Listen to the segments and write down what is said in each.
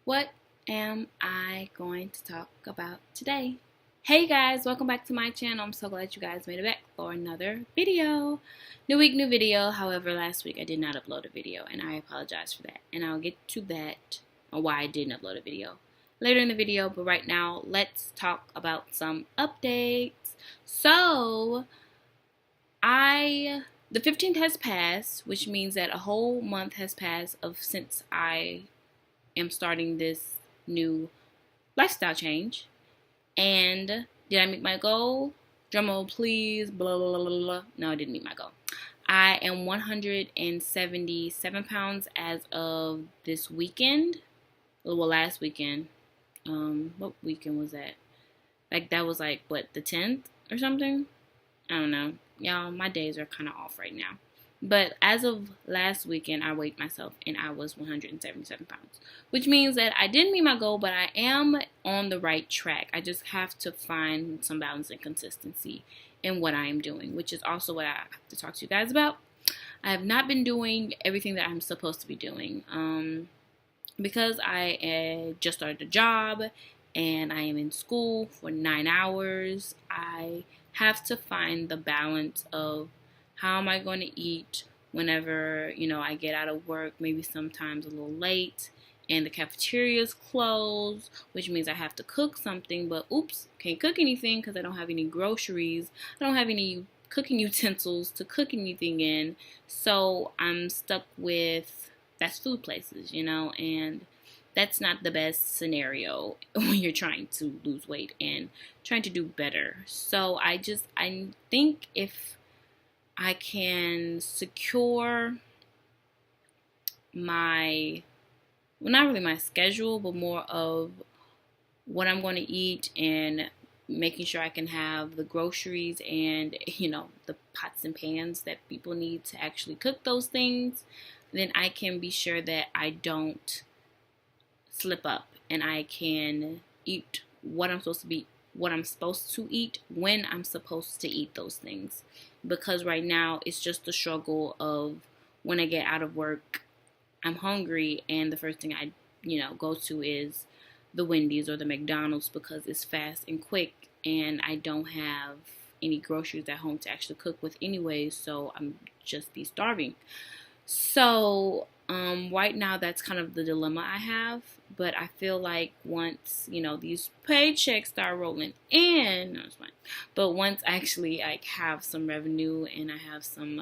What am I going to talk about today? Hey guys, welcome back to my channel. I'm so glad you guys made it back for another video. New week, new video. However, last week I did not upload a video and I apologize for that. And I'll get to that or why I didn't upload a video later in the video. But right now, let's talk about some updates. So, the 15th has passed, which means that a whole month has passed since I am starting this new lifestyle change. And did I meet my goal? Drumroll please, blah, blah, blah, blah. No, I didn't meet my goal. I am 177 pounds as of this weekend. Well, last weekend. What weekend was that? That was the 10th or something? I don't know. Y'all, my days are kind of off right now. But as of last weekend, I weighed myself and I was 177 pounds, which means that I didn't meet my goal, but I am on the right track. I just have to find some balance and consistency in what I am doing, which is also what I have to talk to you guys about. I have not been doing everything that I'm supposed to be doing because I just started a job and I am in school for 9 hours. I have to find the balance of how am I going to eat whenever, I get out of work, maybe sometimes a little late, and the cafeteria's closed, which means I have to cook something, but oops, can't cook anything because I don't have any groceries. I don't have any cooking utensils to cook anything in, so I'm stuck with fast food places, and that's not the best scenario when you're trying to lose weight and trying to do better. So I think if I can secure not really my schedule, but more of what I'm going to eat and making sure I can have the groceries and, the pots and pans that people need to actually cook those things, then I can be sure that I don't slip up and I can eat what I'm supposed to eat when I'm supposed to eat those things. Because right now it's just the struggle of when I get out of work, I'm hungry and the first thing I, go to is the Wendy's or the McDonald's because it's fast and quick and I don't have any groceries at home to actually cook with anyway, so I'm just be starving. So right now that's kind of the dilemma I have, but I feel like once, these paychecks start rolling in, no, it's fine. But once I actually have some revenue and I have some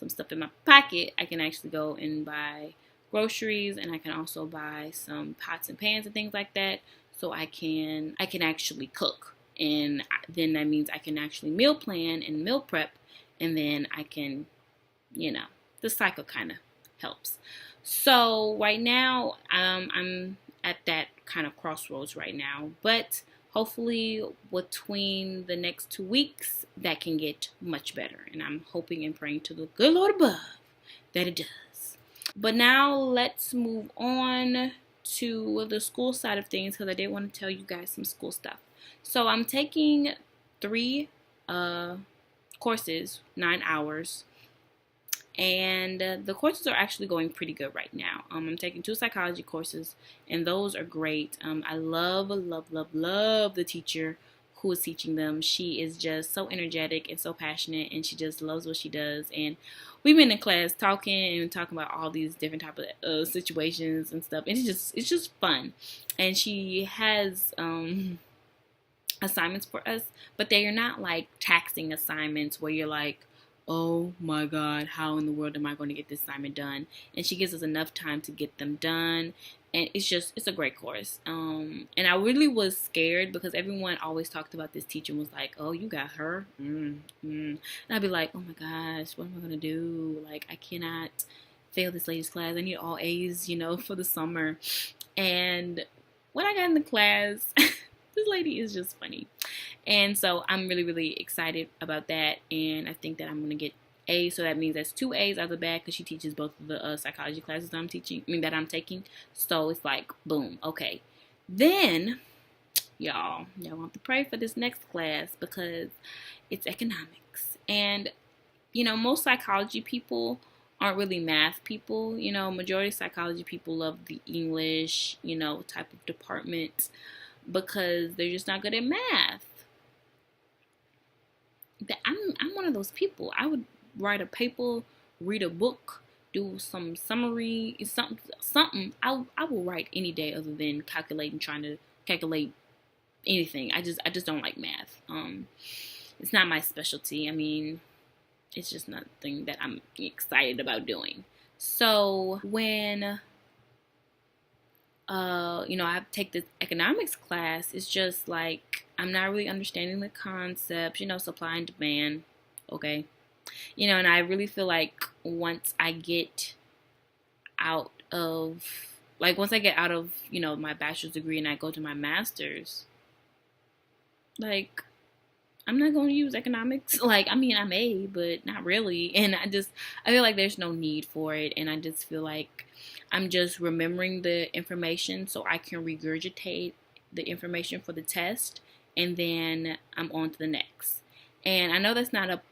stuff in my pocket, I can actually go and buy groceries and I can also buy some pots and pans and things like that, so I can actually cook. And then that means I can actually meal plan and meal prep, and then I can, the cycle kind of helps. So right now, I'm at that kind of crossroads right now, but hopefully between the next 2 weeks, that can get much better. And I'm hoping and praying to the good Lord above that it does. But now let's move on to the school side of things because I did want to tell you guys some school stuff. So I'm taking 3 courses, 9 hours. And the courses are actually going pretty good right now. I'm taking 2 psychology courses, and those are great. I love, love, love, love the teacher who is teaching them. She is just so energetic and so passionate, and she just loves what she does. And we've been in class talking about all these different type of situations and stuff, and it's just fun. And she has assignments for us, but they are not like taxing assignments where you're like, oh my God, how in the world am I going to get this assignment done? And she gives us enough time to get them done. And it's a great course. And I really was scared because everyone always talked about this teacher and was like, oh, you got her? And I'd be like, oh my gosh, what am I going to do? Like, I cannot fail this lady's class. I need all A's, for the summer. And when I got in the class, this lady is just funny. And so I'm really, really excited about that. And I think that I'm going to get A's. So that means that's 2 A's out of the bag because she teaches both of the psychology classes that I'm taking. So it's like, boom. Okay. Then, y'all want to pray for this next class because it's economics. And, most psychology people aren't really math people. You know, majority of psychology people love the English, you know, type of department because they're just not good at math. I'm one of those people. I would write a paper, read a book, do some summary, something. I will write any day other than calculating, trying to calculate anything. I just don't like math. It's not my specialty. I mean, it's just nothing that I'm excited about doing. So when you know, I take this economics class, it's just like I'm not really understanding the concepts, you know, supply and demand. Okay. You know, and I really feel like once I get out of you know, my bachelor's degree and I go to my master's, like I'm not going to use economics. Like, I mean, I may, but not really. And I feel like there's no need for it. And I just feel like I'm just remembering the information so I can regurgitate the information for the test. And then I'm on to the next. And I know that's not a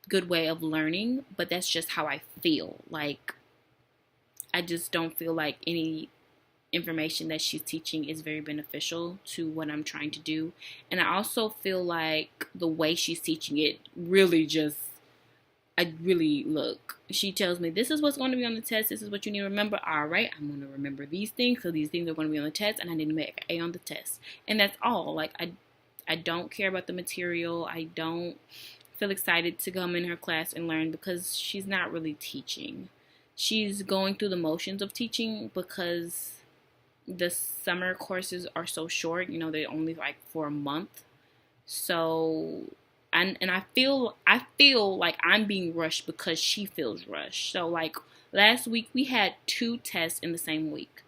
good way of learning, but that's just how I feel. Like, I just don't feel like any information that she's teaching is very beneficial to what I'm trying to do. And I also feel like the way she's teaching it really look. She tells me this is what's going to be on the test. This is what you need to remember. All right, I'm going to remember these things because these things are going to be on the test, and I need to make an A on the test. And that's all. Like I don't care about the material. I don't feel excited to come in her class and learn because she's not really teaching. She's going through the motions of teaching because the summer courses are so short. You know, they're only like for a month. So and I feel like I'm being rushed because she feels rushed. So like last week we had 2 tests in the same week.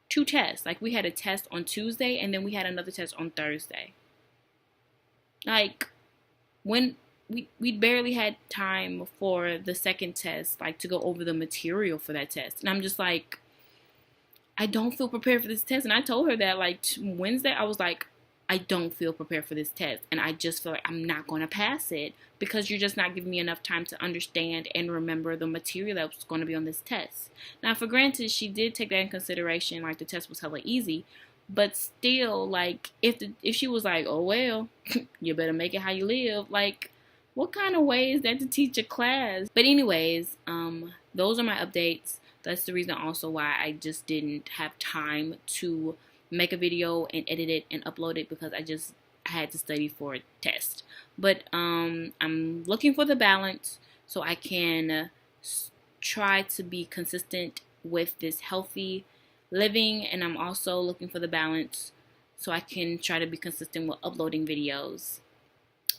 2 tests. Like we had a test on Tuesday and then we had another test on Thursday. Like when we barely had time for the second test, like to go over the material for that test. And I'm just like, I don't feel prepared for this test. And I told her that like Wednesday, I was like, I don't feel prepared for this test. And I just feel like I'm not going to pass it because you're just not giving me enough time to understand and remember the material that was going to be on this test. Now, for granted, she did take that in consideration. Like the test was hella easy. But still, like if she was like, oh, well, you better make it how you live. Like, what kind of way is that to teach a class? But anyways, those are my updates. That's the reason also why I just didn't have time to make a video and edit it and upload it because I had to study for a test. But I'm looking for the balance so I can try to be consistent with this healthy living, and I'm also looking for the balance so I can try to be consistent with uploading videos.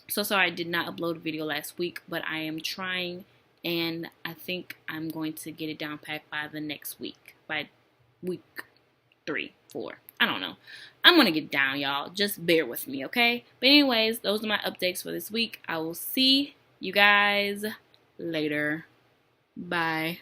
So sorry I did not upload a video last week, but I am trying. And I think I'm going to get it down packed by the next week. By week 3, 4. I don't know. I'm going to get down, y'all. Just bear with me, okay? But anyways, those are my updates for this week. I will see you guys later. Bye.